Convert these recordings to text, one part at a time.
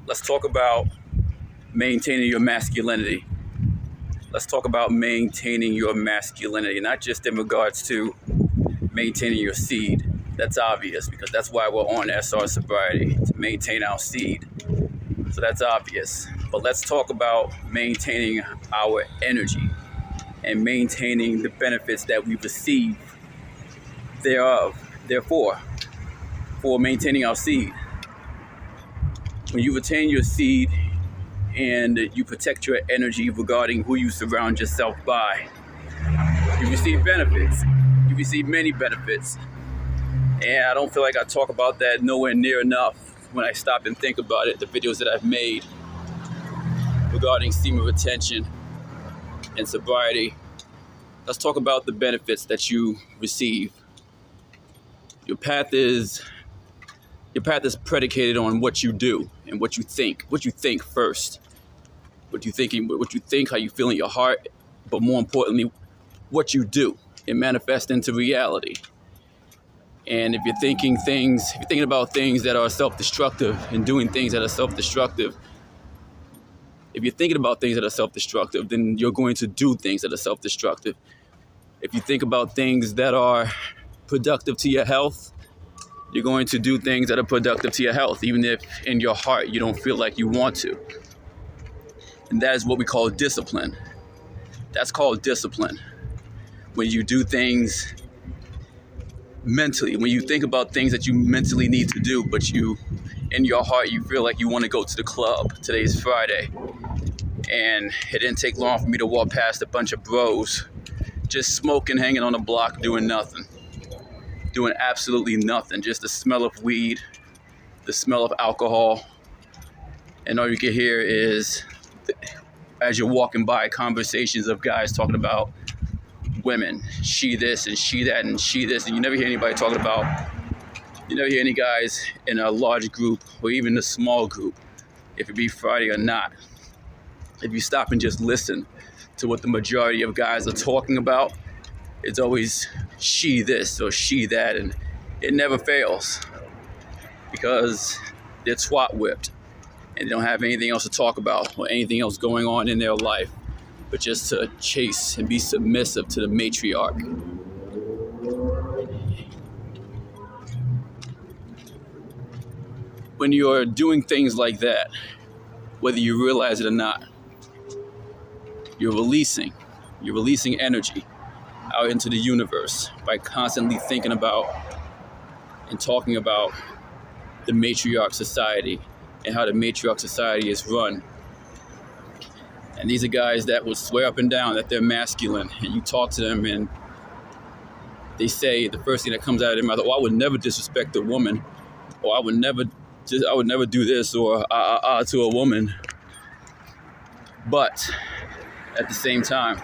Let's talk about maintaining your masculinity. Let's talk about maintaining your masculinity, not just in regards to maintaining your seed. That's obvious because that's why we're on SR sobriety, to maintain our seed. So that's obvious. But let's talk about maintaining our energy and maintaining the benefits that we receive therefore, for maintaining our seed. When you retain your seed and you protect your energy regarding who you surround yourself by, you receive benefits. You receive many benefits. And I don't feel like I talk about that nowhere near enough when I stop and think about it, the videos that I've made regarding semen retention and sobriety. Let's talk about the benefits that you receive. Your path is predicated on what you do and what you think. What you think first. What you think, how you feel in your heart, but more importantly, what you do. It manifests into reality. And if you're thinking about things that are self-destructive and doing things that are self-destructive, if you're thinking about things that are self-destructive, then you're going to do things that are self-destructive. If you think about things that are productive to your health, you're going to do things that are productive to your health, even if in your heart you don't feel like you want to. And that is what we call discipline. That's called discipline. When you do things mentally, when you think about things that you mentally need to do, but in your heart, you feel like you want to go to the club. Today's Friday. And it didn't take long for me to walk past a bunch of bros just smoking, hanging on the block, doing nothing. Doing absolutely nothing. Just the smell of weed, the smell of alcohol. And all you can hear is, as you're walking by, conversations of guys talking about women. She this and she that and she this. And you never hear anybody talking about, you never hear any guys in a large group or even a small group, if it be Friday or not. If you stop and just listen to what the majority of guys are talking about, it's always she this or she that, and it never fails because they're twat whipped and they don't have anything else to talk about or anything else going on in their life but just to chase and be submissive to the matriarch. When you're doing things like that, whether you realize it or not, you're releasing energy out into the universe by constantly thinking about and talking about the matriarch society and how the matriarch society is run. And these are guys that would swear up and down that they're masculine, and you talk to them and they say the first thing that comes out of their mouth, I would never disrespect a woman, or I would never do this or to a woman. But at the same time,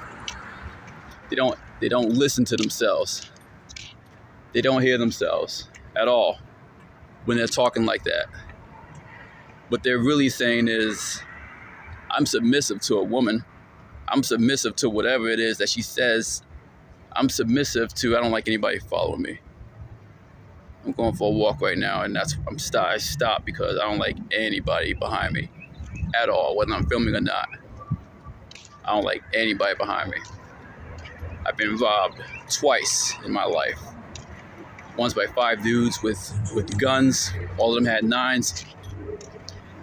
they don't listen to themselves. They don't hear themselves at all when they're talking like that. What they're really saying is, I'm submissive to a woman. I'm submissive to whatever it is that she says. I'm submissive to, I don't like anybody following me. I'm going for a walk right now, and I stop because I don't like anybody behind me at all, whether I'm filming or not. I don't like anybody behind me. I've been robbed twice in my life. Once by 5 dudes with guns. All of them had 9s.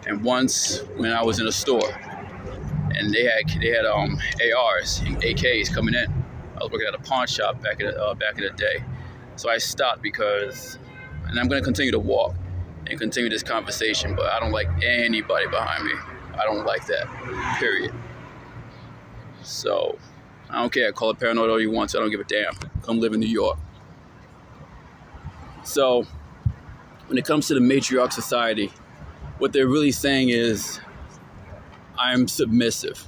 And once when I was in a store, and they had ARs and AKs coming in. I was working at a pawn shop back in the day. So I stopped because, and I'm going to continue to walk and continue this conversation, but I don't like anybody behind me. I don't like that, period. So I don't care. Call it paranoid all you want to. I don't give a damn. Come live in New York. So when it comes to the matriarch society, what they're really saying is, I'm submissive.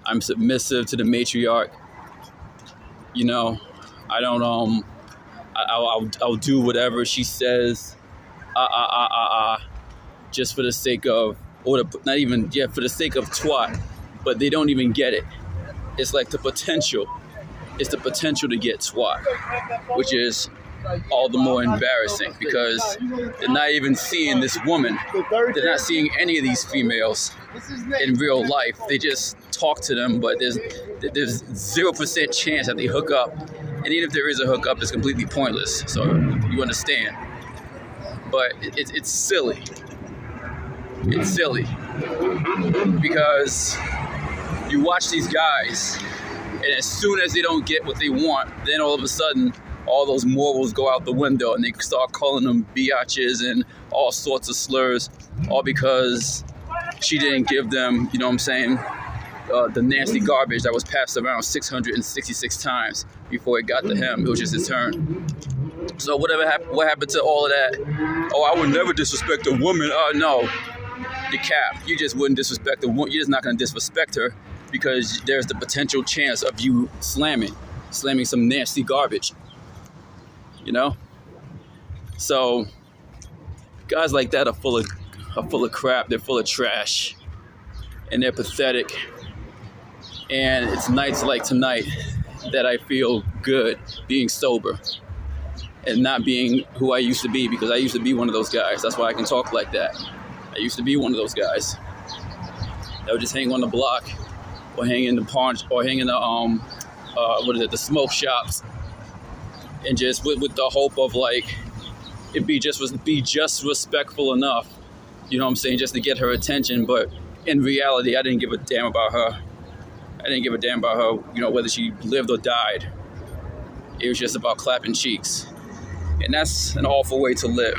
I'm submissive to the matriarch. You know, I don't, I'll do whatever she says, just for the sake of, for the sake of twat, but they don't even get it. It's like the potential to get twat, which is all the more embarrassing because they're not even seeing this woman. They're not seeing any of these females in real life. They just talk to them, but there's 0% chance that they hook up. And even if there is a hookup, it's completely pointless. So you understand. But it's silly. It's silly because you watch these guys, and as soon as they don't get what they want, then all of a sudden, all those morals go out the window, and they start calling them biatches and all sorts of slurs, all because she didn't give them, you know what I'm saying, the nasty garbage that was passed around 666 times before it got to him. It was just his turn. So what happened to all of that? Oh, I would never disrespect a woman. No, you cap. You just wouldn't disrespect a woman. You're just not going to disrespect her because there's the potential chance of you slamming some nasty garbage. You know? So guys like that are full of crap. They're full of trash, and they're pathetic. And it's nights like tonight that I feel good being sober and not being who I used to be, because I used to be one of those guys. That's why I can talk like that. I used to be one of those guys that would just hang on the block or hang in the pawn or hang in the the smoke shops, and just with the hope of like it be just respectful enough, you know what I'm saying, just to get her attention. But in reality, I didn't give a damn about her. I didn't give a damn about her, you know, whether she lived or died. It was just about clapping cheeks. And that's an awful way to live,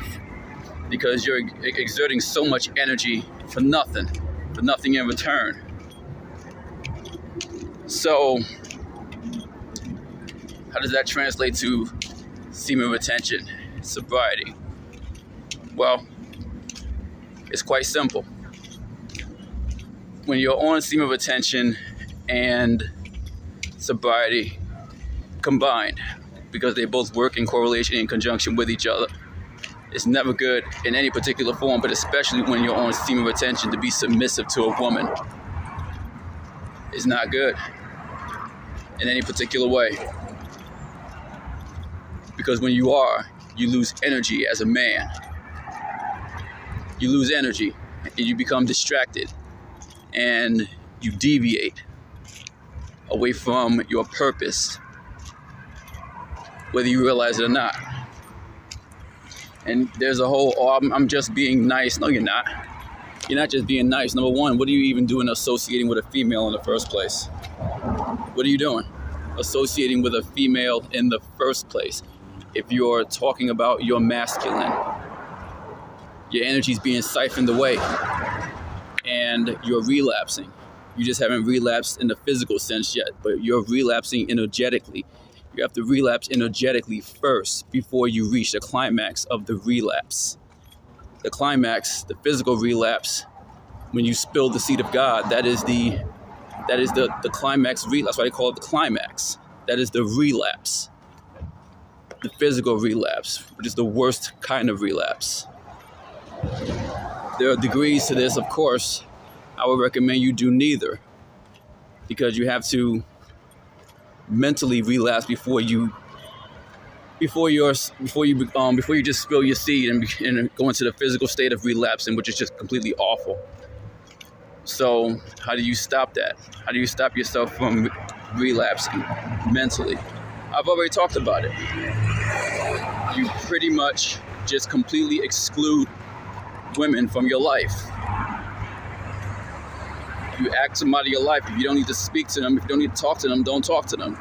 because you're exerting so much energy for nothing in return. So how does that translate to semen retention, sobriety? Well, it's quite simple. When you're on semen retention and sobriety combined, because they both work in correlation in conjunction with each other, it's never good in any particular form, but especially when you're on semen retention, to be submissive to a woman is not good in any particular way. Because when you are, you lose energy as a man. You lose energy and you become distracted and you deviate away from your purpose, whether you realize it or not. And there's a whole, I'm just being nice. No, you're not. You're not just being nice. Number one, what are you even doing associating with a female in the first place? What are you doing associating with a female in the first place? If you're talking about your masculine, your energy's being siphoned away and you're relapsing. You just haven't relapsed in the physical sense yet, but you're relapsing energetically. You have to relapse energetically first before you reach the climax of the relapse. The climax, the physical relapse, when you spill the seed of God, that is the climax relapse. That's why they call it the climax. That is the relapse. The physical relapse, which is the worst kind of relapse. There are degrees to this, of course. I would recommend you do neither, because you have to mentally relapse before you just spill your seed and go into the physical state of relapsing, which is just completely awful. So how do you stop that? How do you stop yourself from relapsing mentally? I've already talked about it. You pretty much just completely exclude women from your life. You act them out of your life. If you don't need to speak to them, if you don't need to talk to them, don't talk to them.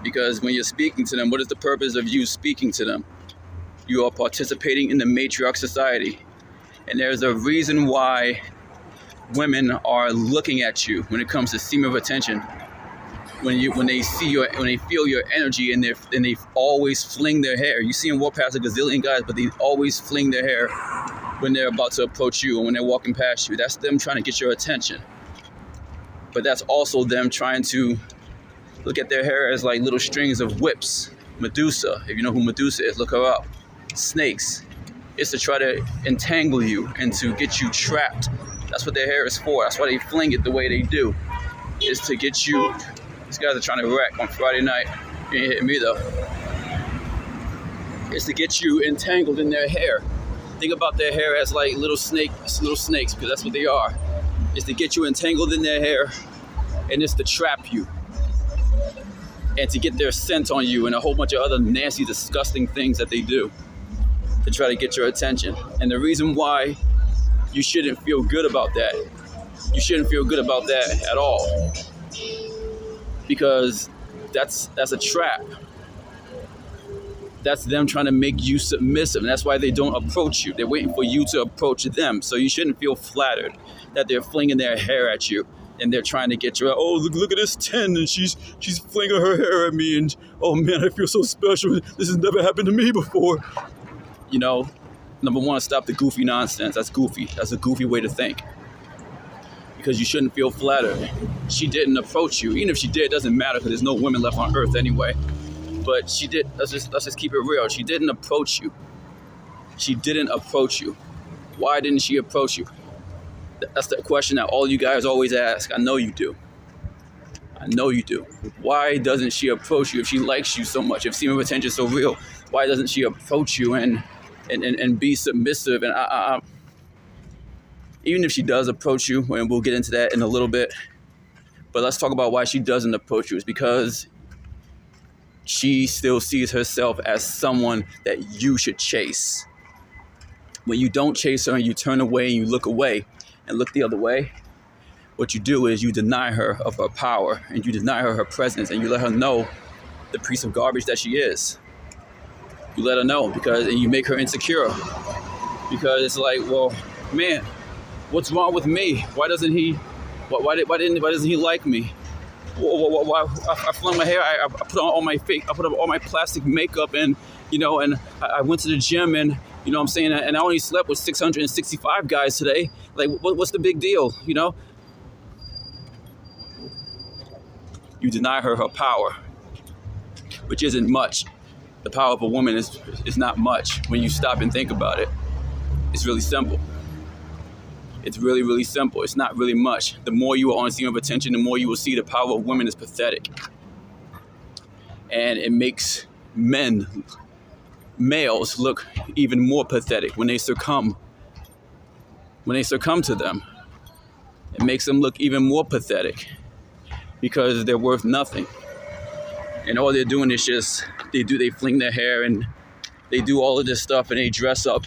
Because when you're speaking to them, what is the purpose of you speaking to them? You are participating in the matriarch society. And there's a reason why women are looking at you when it comes to semen retention. When they feel your energy, and they always fling their hair. You see them walk past a gazillion guys, but they always fling their hair when they're about to approach you or when they're walking past you. That's them trying to get your attention. But that's also them trying to look at their hair as like little strings of whips. Medusa, if you know who Medusa is, look her up. Snakes. It's to try to entangle you and to get you trapped. That's what their hair is for. That's why they fling it the way they do. Is to get you. These guys are trying to wreck on Friday night. You ain't hitting me though. is to get you entangled in their hair. Think about their hair as like little snakes, because that's what they are. It's to get you entangled in their hair, and it's to trap you, and to get their scent on you, and a whole bunch of other nasty, disgusting things that they do to try to get your attention. And the reason why you shouldn't feel good about that, at all, because that's a trap. That's them trying to make you submissive, and that's why they don't approach you. They're waiting for you to approach them. So you shouldn't feel flattered that they're flinging their hair at you, and they're trying to get you. Oh, look at this 10, and she's flinging her hair at me, and oh man, I feel so special. This has never happened to me before. You know, number one, stop the goofy nonsense. That's goofy. That's a goofy way to think. Because you shouldn't feel flattered. She didn't approach you. Even if she did, it doesn't matter, because there's no women left on earth anyway. But she did. Let's just keep it real. She didn't approach you. Why didn't she approach you? That's the question that all you guys always ask. I know you do. Why doesn't she approach you if she likes you so much? If semen retention is so real, why doesn't she approach you and be submissive? And even if she does approach you, and we'll get into that in a little bit, but let's talk about why she doesn't approach you. It's because she still sees herself as someone that you should chase. When you don't chase her and you turn away and you look away and look the other way, what you do is you deny her of her power, and you deny her presence, and you let her know the piece of garbage that she is. You let her know, and you make her insecure, because it's like, well, man, what's wrong with me? Why doesn't he like me? Why I flung my hair, I put on all my all my plastic makeup, and and I went to the gym, and what I'm saying, and I only slept with 665 guys today. Like, what's the big deal? You deny her power, which isn't much. The power of a woman is not much when you stop and think about it. It's really simple. It's really, really simple. It's not really much. The more you are on a scene of attention, the more you will see the power of women is pathetic. And it makes males look even more pathetic when they succumb to them. It makes them look even more pathetic, because they're worth nothing. And all they're doing is they fling their hair, and they do all of this stuff, and they dress up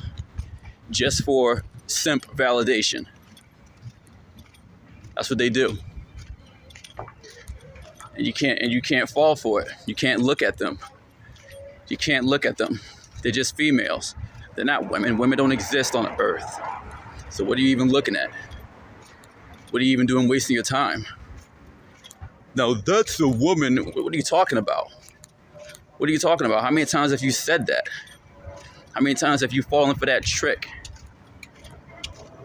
just for simp validation. That's what they do. And you can't fall for it. You can't look at them. They're just females. They're not women. Women don't exist on earth. So what are you even looking at? What are you even doing wasting your time? Now, that's a woman. What are you talking about? How many times have you said that? How many times have you fallen for that trick?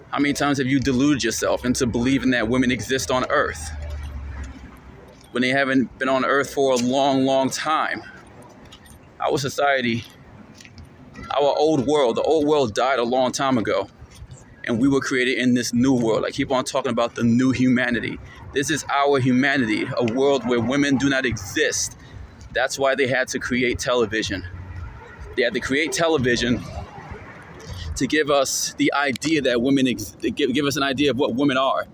How many times have you deluded yourself into believing that women exist on earth when they haven't been on earth for a long, long time? Our society, our old world, the old world died a long time ago, and we were created in this new world. I keep on talking about the new humanity. This is our humanity, a world where women do not exist. That's why they had to create television. They had to create television to give us the idea that women give us an idea of what women are.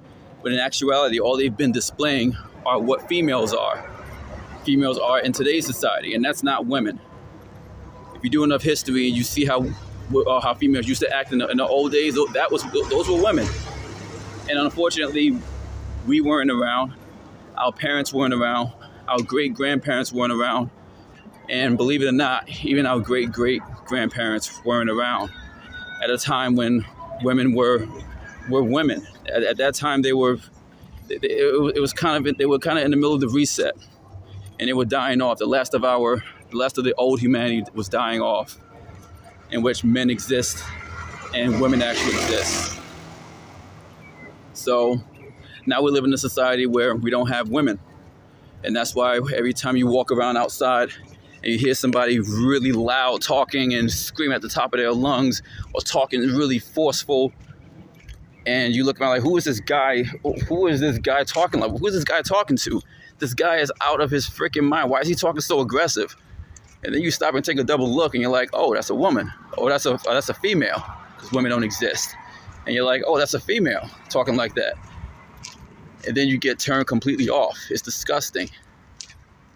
But in actuality, all they've been displaying are what females are. Females are in today's society, and that's not women. If you do enough history and you see how females used to act in the old days, those were women. And unfortunately, we weren't around. Our parents weren't around. Our great-grandparents weren't around. And believe it or not, even our great-great-grandparents weren't around at a time when women were women. At that time, they were kind of in the middle of the reset, and they were dying off. The last of the old humanity was dying off, in which men exist and women actually exist. So now we live in a society where we don't have women, and that's why every time you walk around outside and you hear somebody really loud talking and screaming at the top of their lungs, or talking really forceful, and you look around like, who is this guy? Who is this guy talking like? Who is this guy talking to? This guy is out of his freaking mind. Why is he talking so aggressive? And then you stop and take a double look, and you're like, oh, that's a woman. Oh, that's a female, because women don't exist. And you're like, oh, that's a female talking like that. And then you get turned completely off. It's disgusting.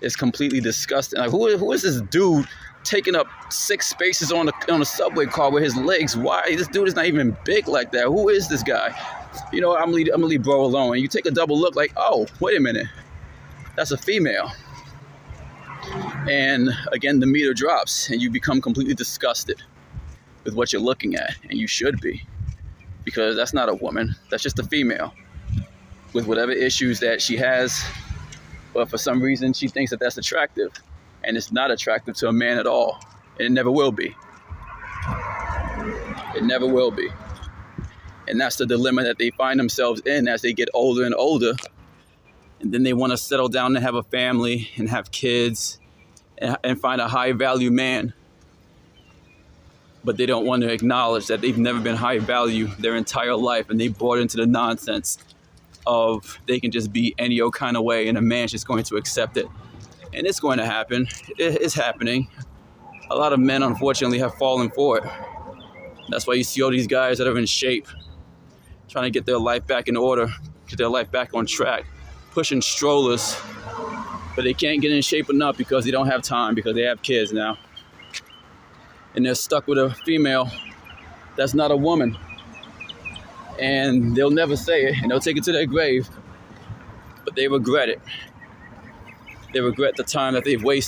It's completely disgusting. Like, who is this dude taking up 6 spaces on a subway car with his legs? Why? This dude is not even big like that. Who is this guy? You know, I'm gonna leave bro alone. And you take a double look, like, oh, wait a minute, that's a female. And again, the meter drops, and you become completely disgusted with what you're looking at, and you should be, because that's not a woman. That's just a female with whatever issues that she has. But for some reason, she thinks that that's attractive, and it's not attractive to a man at all, and it never will be. It never will be. And that's the dilemma that they find themselves in as they get older and older. And then they want to settle down and have a family and have kids and find a high value man. But they don't want to acknowledge that they've never been high value their entire life, and they bought into the nonsense of they can just be any old kind of way and a man's just going to accept it. And it's going to happen. It's happening. A lot of men, unfortunately, have fallen for it. That's why you see all these guys that are in shape, trying to get their life back in order, get their life back on track, pushing strollers, but they can't get in shape enough because they don't have time, because they have kids now. And they're stuck with a female that's not a woman. And they'll never say it, and they'll take it to their grave, but they regret it. They regret the time that they've wasted.